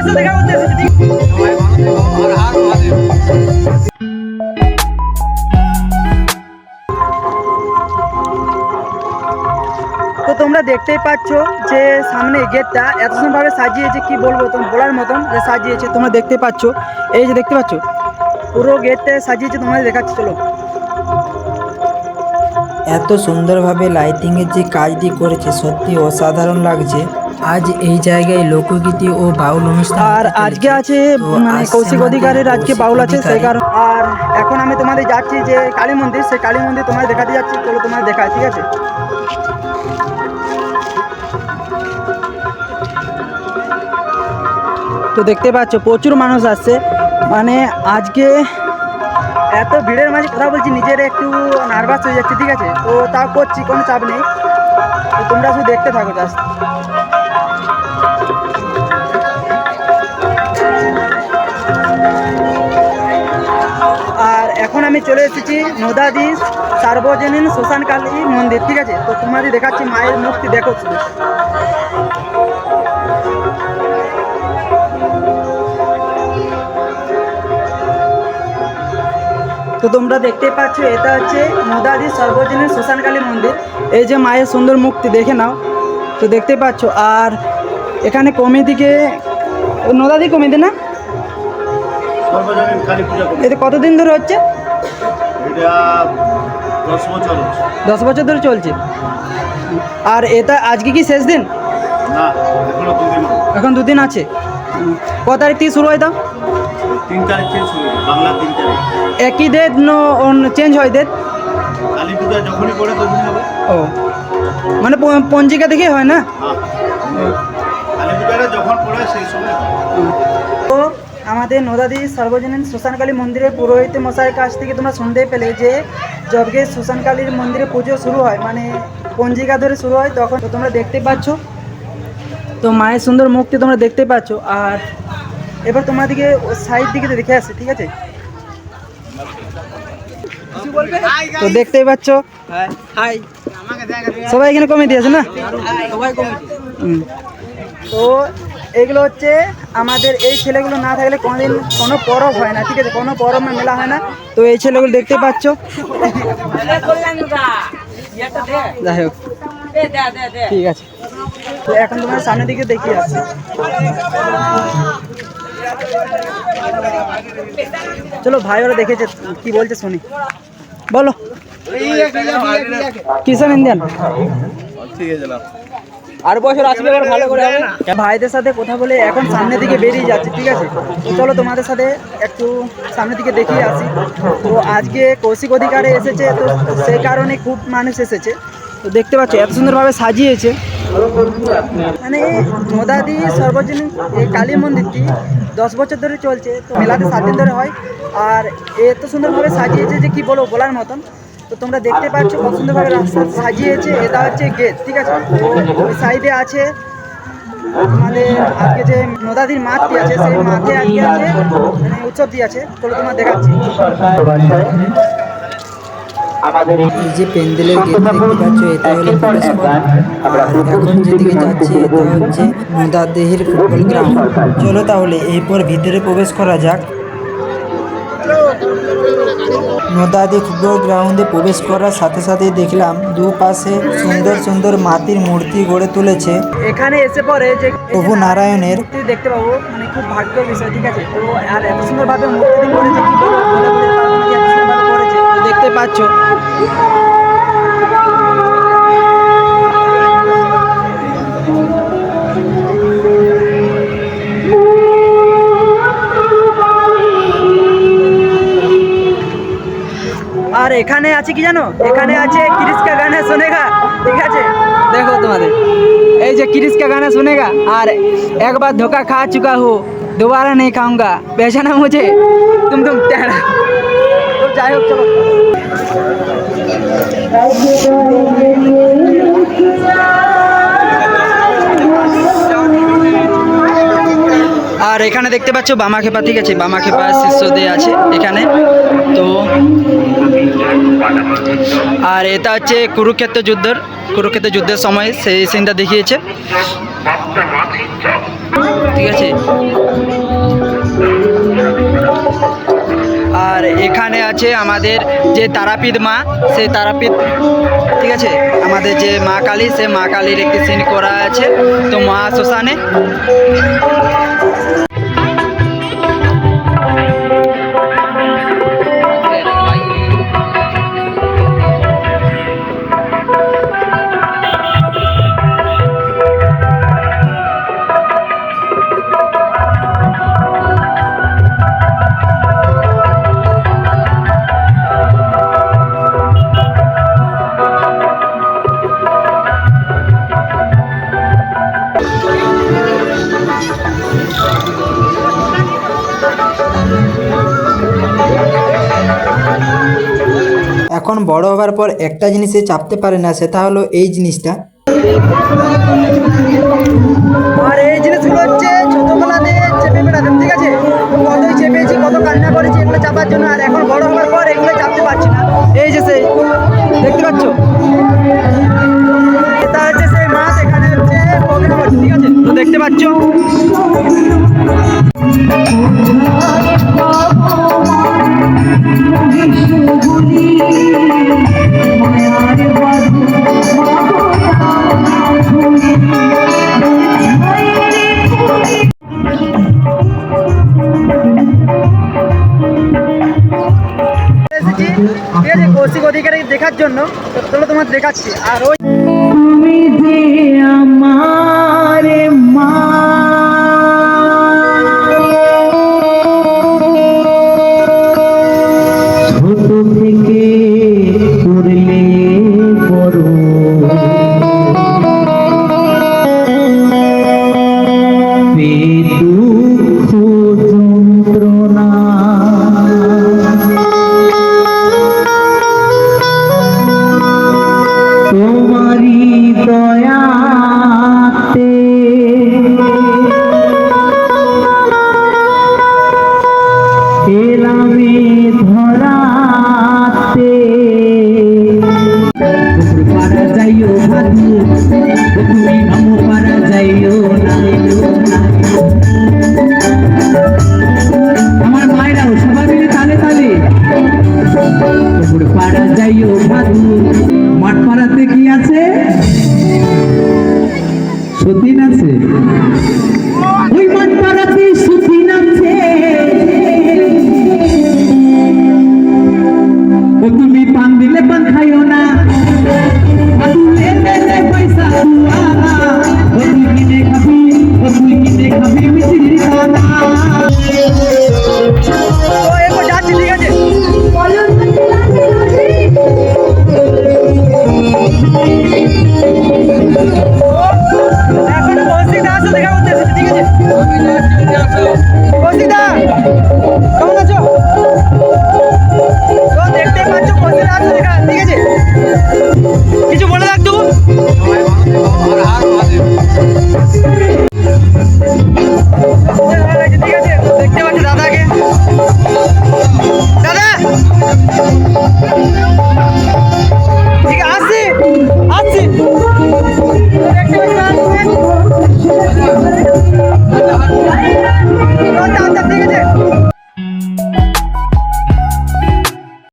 সবার সাথে দেখা করতে এসেছি। সবাই ভালো থেকো আর হার মহাদেব। তো তোমরা দেখতেই পাচ্ছ যে সামনে গেটটা এত সুন্দরভাবে সাজিয়েছে, কি বলবো তুমি বলার মতন যে সাজিয়েছে। তোমরা দেখতে পাচ্ছ, এই যে দেখতে পাচ্ছ পুরো গেটটা সাজিয়েছে, তোমাদের দেখাচ্ছি চলো। এত সুন্দরভাবে লাইটিংয়ের যে কাজটি করেছে সত্যি অসাধারণ লাগছে। আজ এই জায়গায় লোকগীতি ও বাউল অনুষ্ঠান আর আজকে আছে মানে কৌশিক অধিকারের আজকে বাউল আছে, সেই কারণ। আর এখন আমি তোমাদের যাচ্ছি যে কালী মন্দির, সেই কালী মন্দির তোমাদের দেখাতে যাচ্ছি, চলো তোমাদের দেখায়, ঠিক আছে। তো দেখতে পাচ্ছ প্রচুর মানুষ আসছে, মানে আজকে এত ভিড়ের মাঝে কথা বলছি, নিজের একটু নার্ভাস হয়ে যাচ্ছে, ঠিক আছে। তো তাও করছি, কোনো চাপ নেই। তো তোমরা শুধু দেখতে থাকো জাস্ট। আর এখন আমি চলে এসেছি নদাদি সার্বজনীন শ্মশান কালী মন্দির, ঠিক আছে। তো তোমাদের দেখাচ্ছি মায়ের মূর্তি, দেখো শুধু। তো তোমরা দেখতেই পাচ্ছ এটা হচ্ছে নদাদি সর্বজনীন শ্মশান কালী মন্দির। এই যে মায়ের সুন্দর মূর্তি দেখে নাও। তো দেখতে পাচ্ছ। আর এখানে কমিটিকে নদাদি কমিটি না, সর্বজনীন কালী পূজা কমিটি। এটা কতদিন ধরে হচ্ছে? এটা 10 বছর হচ্ছে। 10 বছর ধরে চলছে। আর এটা আজকে কি শেষ দিন? না, এখনো 2 দিন হবে। এখন 2 দিন আছে। ক তারিখ থেকে শুরু হয় তাও? 3 তারিখ থেকে শুরু হবে, বাংলা 3 তারিখ। একই ডেট চেঞ্জ হয় ডেট? কালী পূজা যখনই পড়ে তখনই হবে। ও মানে পঞ্জিকা দেখে হয় না? হ্যাঁ, কালী পূজাটা যখন পড়ে সেই সময় হয়। তো আমাদের নদাদি সর্বজনীন শ্মশানকালী মন্দিরের পুরোহিত মশাইয়ের কাছ থেকে তোমরা শুনতে পেলে যে যবে শ্মশানকালীর মন্দিরে পুজো শুরু হয়, মানে পঞ্জিকা ধরে শুরু হয়, তখন তো তোমরা দেখতে পাচ্ছ। তো মায়ের সুন্দর মুখটি তোমরা দেখতে পাচ্ছ। আর এবার তোমাদেরকে সাইড দিকে দেখে আসি, ঠিক আছে। তো দেখতেই পাচ্ছ সবাই এখানে কমিটি আছে না? তো এগুলো হচ্ছে আমাদের এই ছেলেগুলো না থাকলে কোনোদিন কোনো পরব হয় না, ঠিক আছে, কোনো পরব মেলা হয় না। তো এই ছেলেগুলো দেখতে পাচ্ছ। যাই হোক, ঠিক আছে। তো এখন তোমার সামনের দিকে দেখিয়ে আসছি। চলো ভাই ওরা দেখেছে কি বলছে শুনি, বলো। কিষান ইন্ডিয়ান আর বছর আসবে, এবার ভালো করে হবে। ভাইদের সাথে কথা বলে এখন সামনের দিকে বেরিয়ে যাচ্ছে, ঠিক আছে। তো চলো তোমাদের সাথে একটু সামনের দিকে দেখিয়ে আসি। তো আজকে কৌশিক অধিকারে এসেছে, তো সেই কারণে খুব মানুষ এসেছে। তো দেখতে পাচ্ছ এত সুন্দরভাবে সাজিয়েছে, মানে নদাদি সর্বজনীন এই কালী মন্দিরটি 10 বছর ধরে চলছে। তো মেলাতে 7 দিন ধরে হয়। আর এত সুন্দরভাবে সাজিয়েছে যে কি বলবো, বলার মতন। তো তোমরা দেখতে পাচ্ছ কত সুন্দরভাবে রাস্তা সাজিয়েছে। এটা হচ্ছে গেট, ঠিক আছে। ওই সাইডে আছে আমাদের আজকে যে নদাদির মাঠটি আছে, সেই মাঠে আজকে আছে মানে উৎসবটি আছে। চলো তোমার দেখাচ্ছি। এই যে প্যান্ডেলের গেট দেখতে পাচ্ছ, এটা হলো প্রবেশ পথ। আর এখন যেদিকে যাচ্ছি এটা হচ্ছে নদাদির ফুটবল গ্রাউন্ড। চলো তাহলে এরপর ভিতরে প্রবেশ করা যাক। নদাদি ফুটবল গ্রাউন্ডে প্রবেশ করার সাথে সাথে দেখলাম দুপাশে সুন্দর সুন্দর মাটির মূর্তি গড়ে তুলেছে এখানে এসে পরে যে প্রভু নারায়ণের। মূর্তি দেখতে পাবো, মানে খুব ভাগ্যের বিষয়, ঠিক আছে। তো আর এত সুন্দরভাবে মূর্তি করেছে, কি বলবো, বলে বলে পারবো না যে এত সুন্দরভাবে করেছে। তো দেখতে পাচ্ছ। আর এখানে আছে কি জানো, এখানে আছে কিরিসকা গানা শুনেগা, ঠিক আছে। দেখো তোমাদের এই যে কিরিসকা গানা শুনেগা, আর একবার ধোকা খা চুকা হো दोबारा नहीं खाऊंगा, पहचाना मुझे तुम टेढ़ा। तो যাই হোক চলো। আর এখানে দেখতে পাচ্ছ বামাখেপা, ঠিক আছে, বামাখেপা শিষ্য দিয়ে আছে এখানে। তো আর এটা হচ্ছে কুরুক্ষেত্র যুদ্ধের সময় সেই সিনটা দেখিয়েছে, ঠিক আছে। আছে আমাদের যে তারাপীঠ মা, সেই তারাপীঠ, ঠিক আছে, আমাদের যে মা কালী, সে মা কালীর একটি সিন করা আছে তো মহা শ্মশানে। এখন বড় হওয়ার পর একটা জিনিসে চাপতে পারে না, সেটা হলো এই জিনিসটা। আর এই জিনিসগুলো হচ্ছে ছোটবেলাতে চেপে বেড়াতাম, ঠিক আছে, তো কতই চেপেছি, কত কান্না করেছি এগুলো চাপার জন্য। আর এখন বড় হওয়ার পর এগুলো চাপতে পারছি না। এই যে সেই দেখতে পাচ্ছ, এটা হচ্ছে সেই মাছ, এখানে হচ্ছে প্রোগ্রাম হচ্ছে, ঠিক আছে, তো দেখতে পাচ্ছ। এসেছি, ঠিক আছে, কৌশিক অধিকারী দেখার জন্য, তো চলো তোমার দেখাচ্ছি। আর ওই তুমি যে আমার মা, ছোট থেকে করলে বড়, দুঃখ যন্ত্রণা তোমারি দয়াতে এলামে ধরাতে। পারা যাইও ভাদু, তুমি নামো পারা যাইও আমার মায়েরাও সবাই মিলে তালে তালে পাড়া যাইও ভাদু। মাঠ পাড়াতে কি আছে? সতীন আছে, ওই মাঠ পাড়াতে সতীন আছে। ও তুমি পান দিলে পান খাইও না, পয়সা ও তুই কিনে খাবি, ও তুই কিনে খাবি মিষ্টি